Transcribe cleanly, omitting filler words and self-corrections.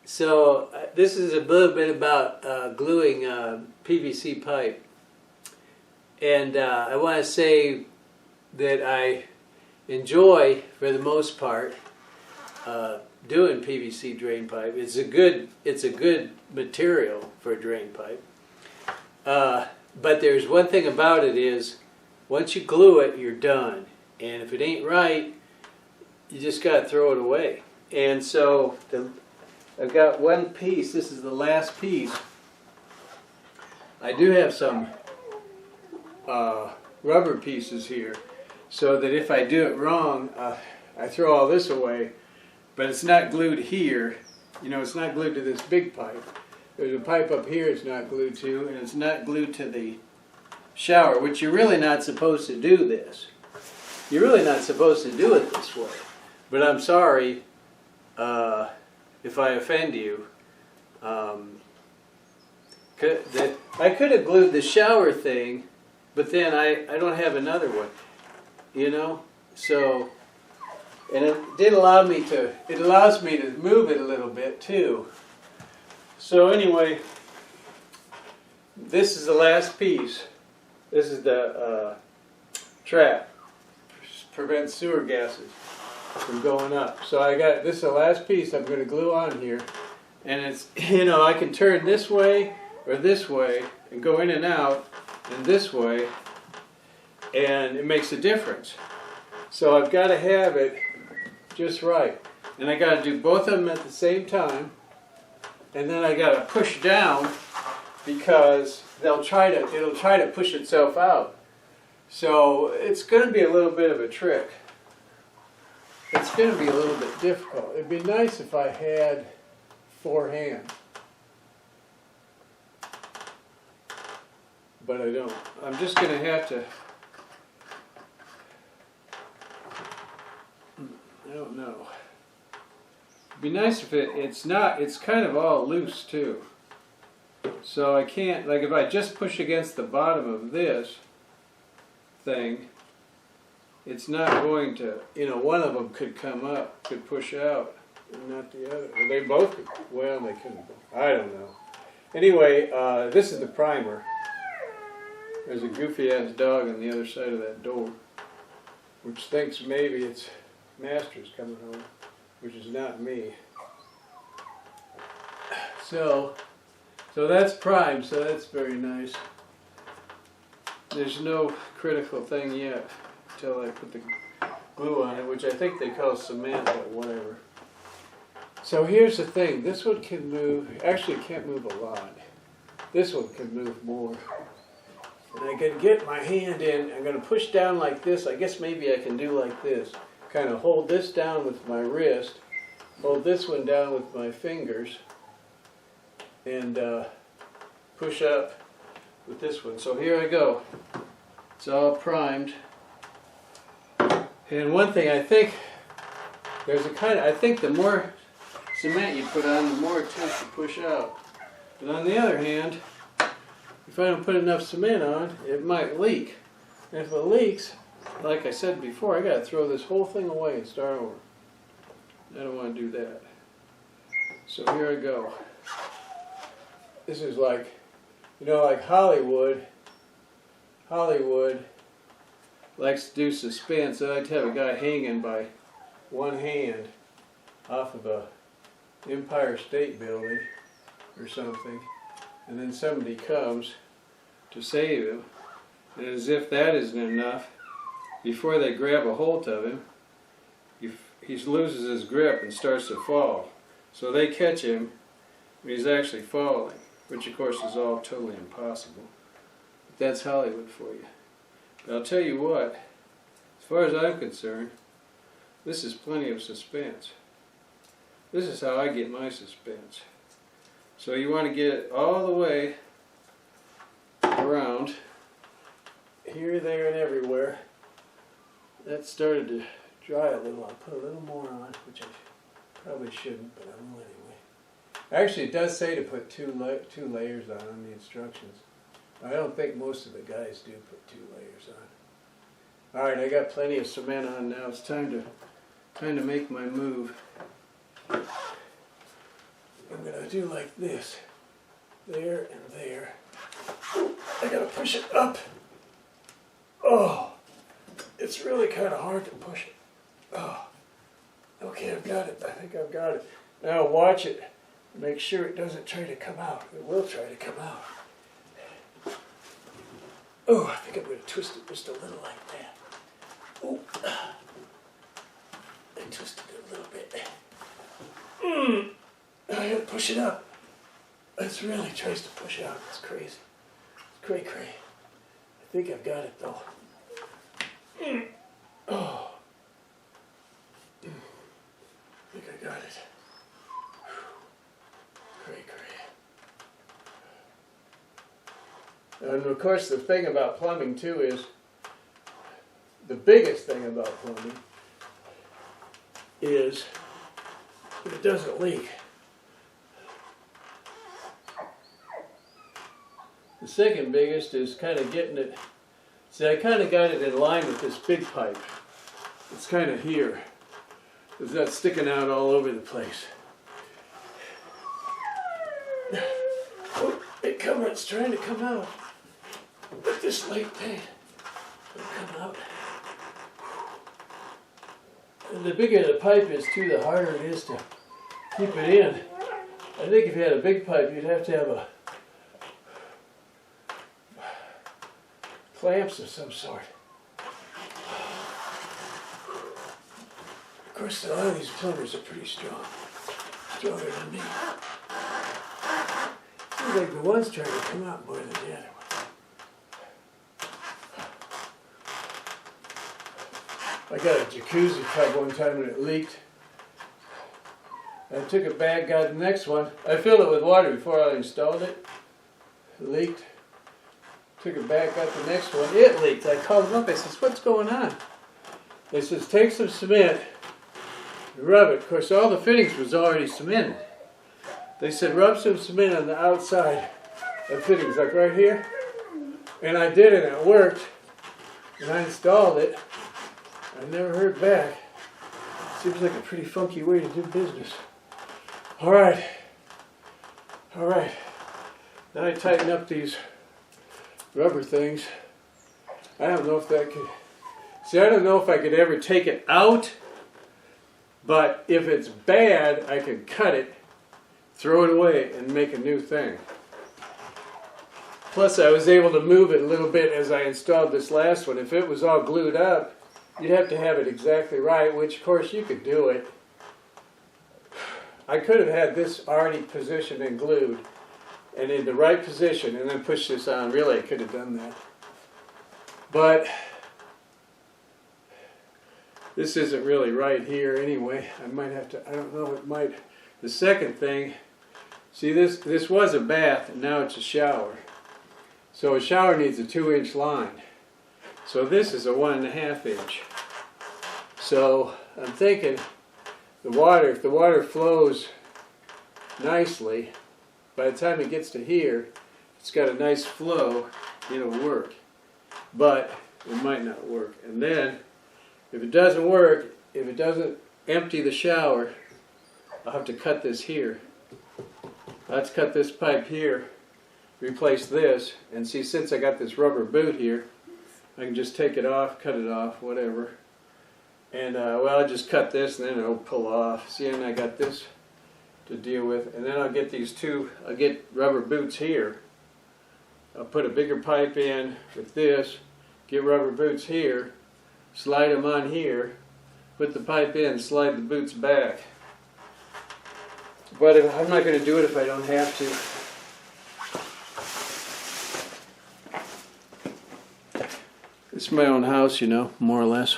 So this is a little bit about gluing PVC pipe, and I want to say that I enjoy, for the most part, doing PVC drain pipe. It's a good material for a drain pipe. But there's one thing about it is, once you glue it, you're done. And if it ain't right, you just got to throw it away. And so I've got one piece. This is the last piece. I do have some rubber pieces here, so that if I do it wrong, I throw all this away. But it's not glued here. You know, it's not glued to this big pipe. There's a pipe up here it's not glued to, and it's not glued to the shower, which you're really not supposed to do this. You're really not supposed to do it this way. But I'm sorry if I offend you. I could have glued the shower thing, but then I don't have another one, you know? So, and it allows me to move it a little bit too. So anyway, this is the last piece. This is the trap. Prevents sewer gases from going up. So I got this is the last piece I'm going to glue on here, and it's, you know, I can turn this way or this way and go in and out and this way, and it makes a difference. So I've got to have it just right, and I got to do both of them at the same time, and then I got to push down because it'll try to push itself out. So it's going to be a little bit of a trick. It's going to be a little bit difficult. It'd be nice if I had 4 hands, but I don't. I'm just going to have to, I don't know. It'd be nice if it's kind of all loose too. So I can't, like if I just push against the bottom of this thing, it's not going to, you know, one of them could come up, could push out, and not the other. Or they both could, well, they couldn't. I don't know. Anyway, this is the primer. There's a goofy-ass dog on the other side of that door, which thinks maybe its master's coming home, which is not me. So that's primed, so that's very nice. There's no critical thing yet until I put the glue on it, which I think they call cement, but whatever. So here's the thing. This one can move. Actually, it can't move a lot. This one can move more. And I can get my hand in. I'm going to push down like this. I guess maybe I can do like this. Kind of hold this down with my wrist. Hold this one down with my fingers. And push up with this one. So here I go. It's all primed. And one thing, I think I think the more cement you put on, the more it tends to push out. But on the other hand, if I don't put enough cement on, it might leak. And if it leaks, like I said before, I got to throw this whole thing away and start over. I don't want to do that. So here I go. This is like, you know, like Hollywood likes to do suspense. I like to have a guy hanging by one hand off of a Empire State Building or something, and then somebody comes to save him, and as if that isn't enough, before they grab a hold of him, he loses his grip and starts to fall. So they catch him when he's actually falling, which of course is all totally impossible. But that's Hollywood for you. But I'll tell you what, as far as I'm concerned, this is plenty of suspense. This is how I get my suspense. So you want to get it all the way around, here, there, and everywhere. That started to dry a little. I'll put a little more on, which I probably shouldn't, but I will anyway. Actually, it does say to put two layers on the instructions. I don't think most of the guys do put 2 layers on. All right, I got plenty of cement on now. It's time to make my move. And I'm gonna do like this. There and there. I gotta push it up. Oh, it's really kind of hard to push it. Oh, okay, I've got it. I think I've got it. Now watch it. Make sure it doesn't try to come out. It will try to come out. Oh, I think I'm going to twist it just a little like that. Oh, I twisted it a little bit. I gotta push it up. It really tries to push out. It's crazy. It's cray. I think I've got it though. Oh. I think I got it. Cray. And of course the thing about plumbing too is, the biggest thing about plumbing is that it doesn't leak. The second biggest is kind of getting it, see I kind of got it in line with this big pipe. It's kind of here. It's not sticking out all over the place. Oh, it's trying to come out. But this light thing will come out. And the bigger the pipe is too, the harder it is to keep it in. I think if you had a big pipe, you'd have to have a clamps of some sort. Of course, a lot of these plumbers are pretty strong. Stronger than me. Seems like the one's trying to come out more than the other one. I got a jacuzzi tub one time and it leaked. I took it back, got the next one. I filled it with water before I installed it. It leaked. Took it back, got the next one. It leaked. I called them up. I says, "What's going on?" They says, "Take some cement, rub it." Of course, all the fittings was already cemented. They said, "Rub some cement on the outside of fittings, like right here." And I did it, and it worked. And I installed it. I never heard back. Seems like a pretty funky way to do business. All right. Now I tighten up these rubber things. I don't know if that could... See, I don't know if I could ever take it out, but if it's bad, I could cut it, throw it away, and make a new thing. Plus, I was able to move it a little bit as I installed this last one. If it was all glued up, you'd have to have it exactly right, which, of course, you could do it. I could have had this already positioned and glued, and in the right position, and then push this on. Really, I could have done that. But this isn't really right here anyway. I might have to, I don't know, it might. The second thing, see this was a bath and now it's a shower. So a shower needs a 2-inch line. So this is a 1.5 inch. So I'm thinking the water, if the water flows nicely, by the time it gets to here, it's got a nice flow, it'll work. But it might not work. And then, if it doesn't work, if it doesn't empty the shower, I'll have to cut this here. Let's cut this pipe here, replace this, and see, since I got this rubber boot here, I can just take it off, cut it off, whatever. And, well, I'll just cut this and then it'll pull off. See, and I got this to deal with. And then I'll get these two, I'll get rubber boots here. I'll put a bigger pipe in with this, get rubber boots here, slide them on here, put the pipe in, slide the boots back. But I'm not going to do it if I don't have to. It's my own house, you know, more or less.